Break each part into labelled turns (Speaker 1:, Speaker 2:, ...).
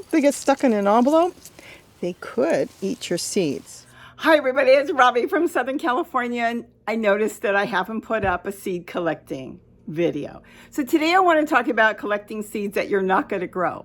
Speaker 1: if they get stuck in an envelope, they could eat your seeds.
Speaker 2: Hi everybody, it's Robbie from Southern California, and I noticed that I haven't put up a seed collecting video. So today I want to talk about collecting seeds that you're not going to grow.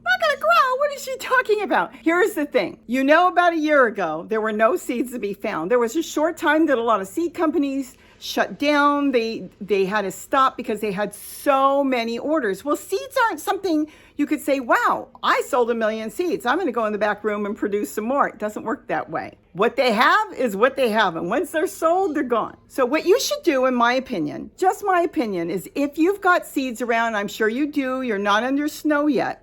Speaker 2: Not going to grow? What is she talking about? Here's the thing. You know, about a year ago, there were no seeds to be found. There was a short time that a lot of seed companies shut down. They had to stop because they had so many orders. Well, seeds aren't something you could say, wow, I sold 1 million seeds. I'm going to go in the back room and produce some more. It doesn't work that way. What they have is what they have. And once they're sold, they're gone. So what you should do, in my opinion, just my opinion, is if you've got seeds around, I'm sure you do, you're not under snow yet,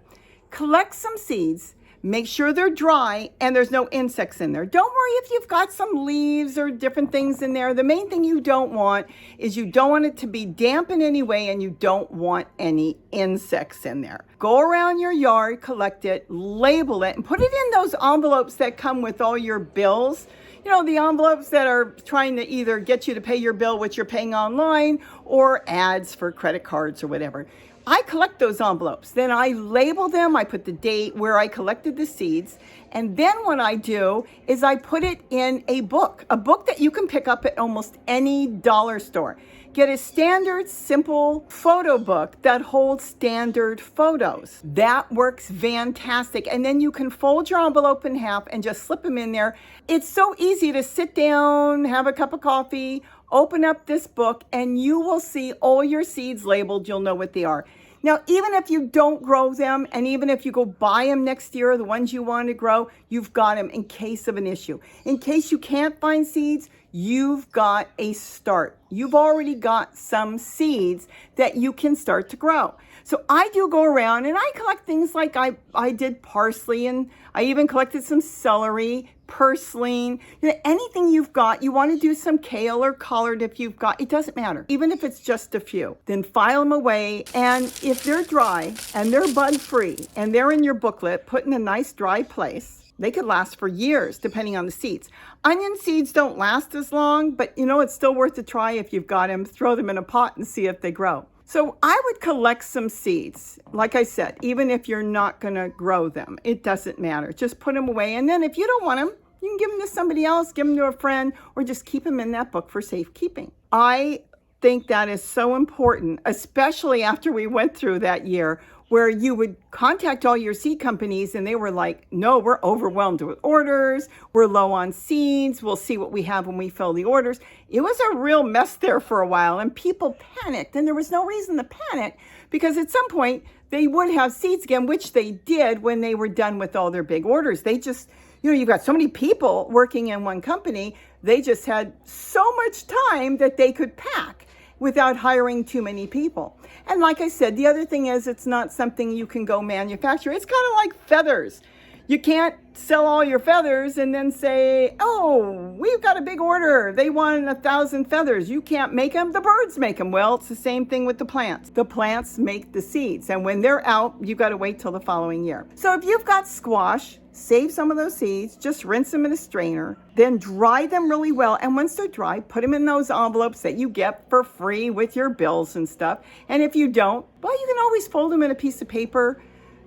Speaker 2: collect some seeds. Make sure they're dry and there's no insects in there. Don't worry if you've got some leaves or different things in there. The main thing you don't want is you don't want it to be damp in any way, and you don't want any insects in there. Go around your yard, collect it, label it, and put it in those envelopes that come with all your bills. You know, the envelopes that are trying to either get you to pay your bill, which you're paying online, or ads for credit cards or whatever. I collect those envelopes. Then I label them. I put the date where I collected the seeds. And then what I do is I put it in a book that you can pick up at almost any dollar store. Get a standard, simple photo book that holds standard photos. That works fantastic. And then you can fold your envelope in half and just slip them in there. It's so easy to sit down, have a cup of coffee, open up this book, and you will see all your seeds labeled. You'll know what they are. Now, even if you don't grow them, and even if you go buy them next year, the ones you want to grow, you've got them in case of an issue. In case you can't find seeds, you've got a start. You've already got some seeds that you can start to grow. So I do go around and I collect things like I did parsley, and I even collected some celery, purslane, anything you've got. You want to do some kale or collard if you've got, it doesn't matter. Even if it's just a few, then file them away. And if they're dry and they're bud free and they're in your booklet, put in a nice dry place. They could last for years, depending on the seeds. Onion seeds don't last as long, but you know, it's still worth a try if you've got them. Throw them in a pot and see if they grow. So I would collect some seeds. Like I said, even if you're not going to grow them, it doesn't matter. Just put them away. And then if you don't want them, you can give them to somebody else, give them to a friend, or just keep them in that book for safekeeping. I think that is so important, especially after we went through that year where you would contact all your seed companies and they were like, no, we're overwhelmed with orders. We're low on seeds. We'll see what we have when we fill the orders. It was a real mess there for a while, and people panicked, and there was no reason to panic because at some point they would have seeds again, which they did when they were done with all their big orders. They just, you know, you've got so many people working in one company. They just had so much time that they could pack without hiring too many people. And like I said, the other thing is it's not something you can go manufacture. It's kind of like feathers. You can't sell all your feathers and then say, oh, we've got a big order. They want 1,000 feathers. You can't make them. The birds make them. Well, it's the same thing with the plants. The plants make the seeds. And when they're out, you've got to wait till the following year. So if you've got squash, save some of those seeds, just rinse them in a strainer, then dry them really well. And once they're dry, put them in those envelopes that you get for free with your bills and stuff. And if you don't, well, you can always fold them in a piece of paper.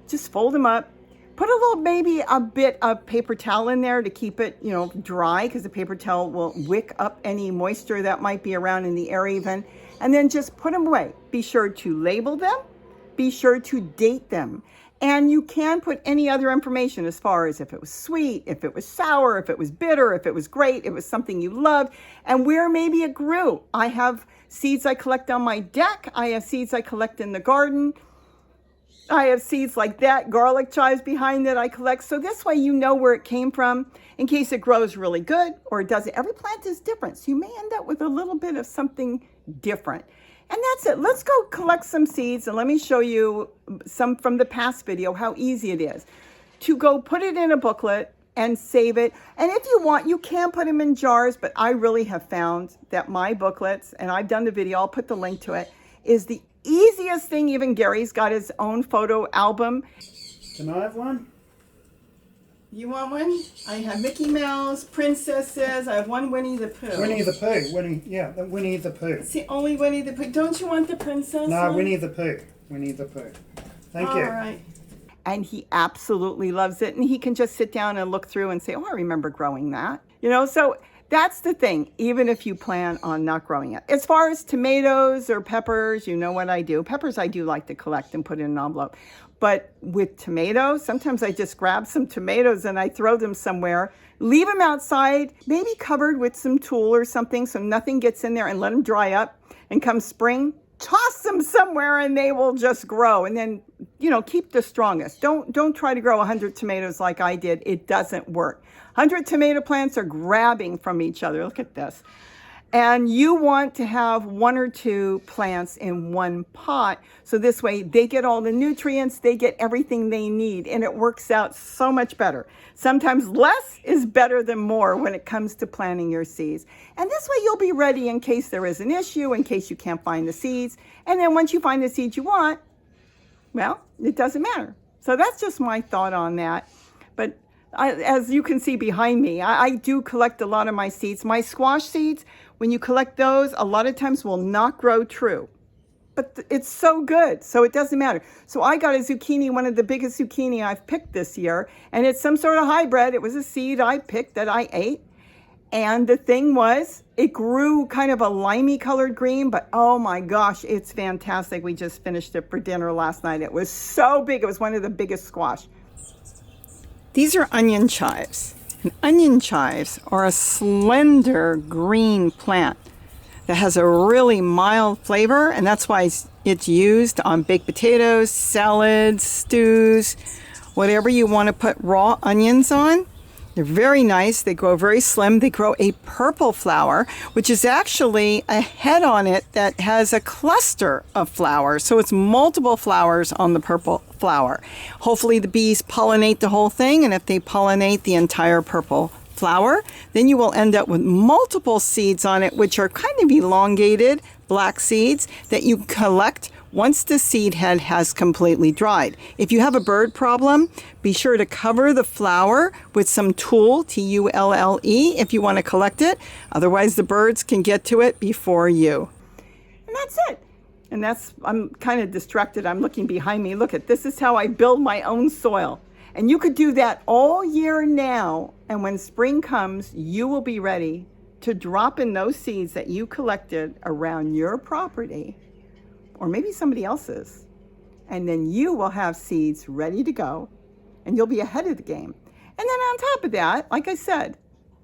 Speaker 2: Just fold them up. Put a little, maybe a bit of paper towel in there to keep it, you know, dry, because the paper towel will wick up any moisture that might be around in the air even. And then just put them away. Be sure to label them. Be sure to date them. And you can put any other information as far as if it was sweet, if it was sour, if it was bitter, if it was great, if it was something you loved, and where maybe it grew. I have seeds I collect on my deck. I have seeds I collect in the garden. I have seeds like that, garlic chives behind that I collect. So this way you know where it came from in case it grows really good or it doesn't. Every plant is different. So you may end up with a little bit of something different. And that's it. Let's go collect some seeds, and let me show you some from the past video, how easy it is to go put it in a booklet and save it. And if you want, you can put them in jars, but I really have found that my booklets, and I've done the video, I'll put the link to it, is the easiest thing. Even Gary's got his own photo album.
Speaker 3: Can I have one?
Speaker 2: You want one? I have Mickey Mouse, princesses. I have one Winnie the Pooh.
Speaker 3: Winnie the Pooh. Winnie the Pooh.
Speaker 2: It's the only Winnie the Pooh. Don't you want the princess
Speaker 3: No,
Speaker 2: one?
Speaker 3: Winnie the Pooh. Winnie the Pooh. Thank you.
Speaker 2: All right. and he absolutely loves it. And he can just sit down and look through and say, oh, I remember growing that. So that's the thing, even if you plan on not growing it. As far as tomatoes or peppers, you know what I do. Peppers I do like to collect and put in an envelope. But with tomatoes, sometimes I just grab some tomatoes and I throw them somewhere, leave them outside, maybe covered with some tulle or something so nothing gets in there, and let them dry up. And come spring, toss them somewhere and they will just grow. And then, keep the strongest. Don't try to grow 100 tomatoes like I did. It doesn't work. 100 tomato plants are grabbing from each other. Look at this. And you want to have 1 or 2 plants in one pot. So this way they get all the nutrients, they get everything they need, and it works out so much better. Sometimes less is better than more when it comes to planting your seeds. And this way you'll be ready in case there is an issue, in case you can't find the seeds. And then once you find the seeds you want, well, it doesn't matter. So that's just my thought on that. But as you can see behind me, I do collect a lot of my seeds. My squash seeds, when you collect those, a lot of times will not grow true. But it's so good, so it doesn't matter. So I got a zucchini, one of the biggest zucchini I've picked this year, and it's some sort of hybrid. It was a seed I picked that I ate. And the thing was, it grew kind of a limey colored green, but oh my gosh, it's fantastic. We just finished it for dinner last night. It was so big. It was one of the biggest squash. These are onion chives. And onion chives are a slender green plant that has a really mild flavor, and that's why it's used on baked potatoes, salads, stews, whatever you want to put raw onions on. They're very nice. They grow very slim. They grow a purple flower, which is actually a head on it that has a cluster of flowers. So it's multiple flowers on the purple flower. Hopefully the bees pollinate the whole thing, and if they pollinate the entire purple flower, then you will end up with multiple seeds on it, which are kind of elongated black seeds that you collect once the seed head has completely dried. If you have a bird problem, be sure to cover the flower with some tulle, Tulle, if you want to collect it. Otherwise, the birds can get to it before you. And that's it. And I'm kind of distracted. I'm looking behind me. Look at this is how I build my own soil. And you could do that all year now. And when spring comes, you will be ready to drop in those seeds that you collected around your property, or maybe somebody else's. And then you will have seeds ready to go, and you'll be ahead of the game. And then on top of that, like I said,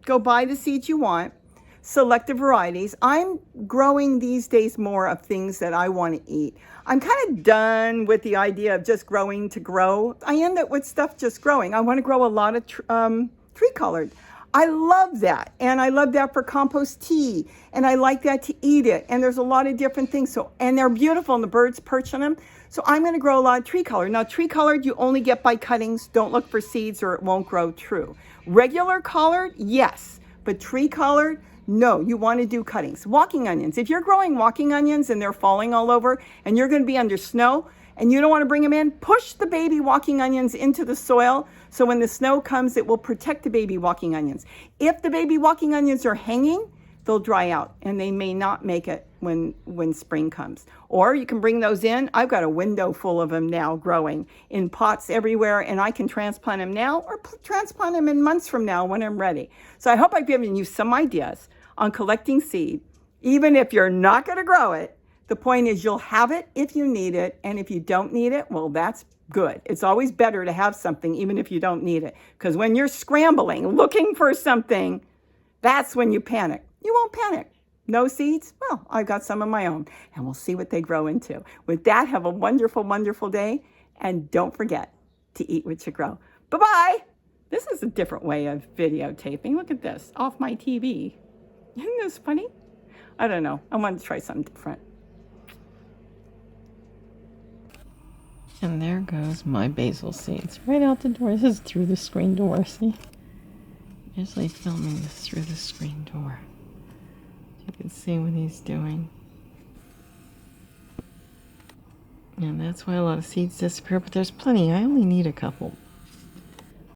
Speaker 2: go buy the seeds you want, select the varieties. I'm growing these days more of things that I want to eat. I'm kind of done with the idea of just growing to grow. I end up with stuff just growing. I want to grow a lot of tree-colored. I love that, and I love that for compost tea, and I like that to eat it, and there's a lot of different things, and they're beautiful, and the birds perch on them, so I'm going to grow a lot of tree-colored. Now, tree-colored you only get by cuttings. Don't look for seeds or it won't grow true. Regular colored, yes, but tree-colored, no, you want to do cuttings. Walking onions, if you're growing walking onions and they're falling all over, and you're going to be under snow, and you don't want to bring them in, push the baby walking onions into the soil so when the snow comes, it will protect the baby walking onions. If the baby walking onions are hanging, they'll dry out and they may not make it when spring comes. Or you can bring those in. I've got a window full of them now growing in pots everywhere, and I can transplant them now or transplant them in months from now when I'm ready. So I hope I've given you some ideas on collecting seed, even if you're not going to grow it. The point is you'll have it if you need it, and if you don't need it, well, that's good. It's always better to have something even if you don't need it, because when you're scrambling, looking for something, that's when you panic. You won't panic. No seeds? Well, I've got some of my own, and we'll see what they grow into. With that, have a wonderful, wonderful day, and don't forget to eat what you grow. Bye-bye. This is a different way of videotaping. Look at this, off my TV. Isn't this funny? I don't know. I wanted to try something different.
Speaker 4: And there goes my basil seeds right out the door. This is through the screen door, see? Usually filming this through the screen door. You can see what he's doing. And that's why a lot of seeds disappear, but there's plenty. I only need a couple.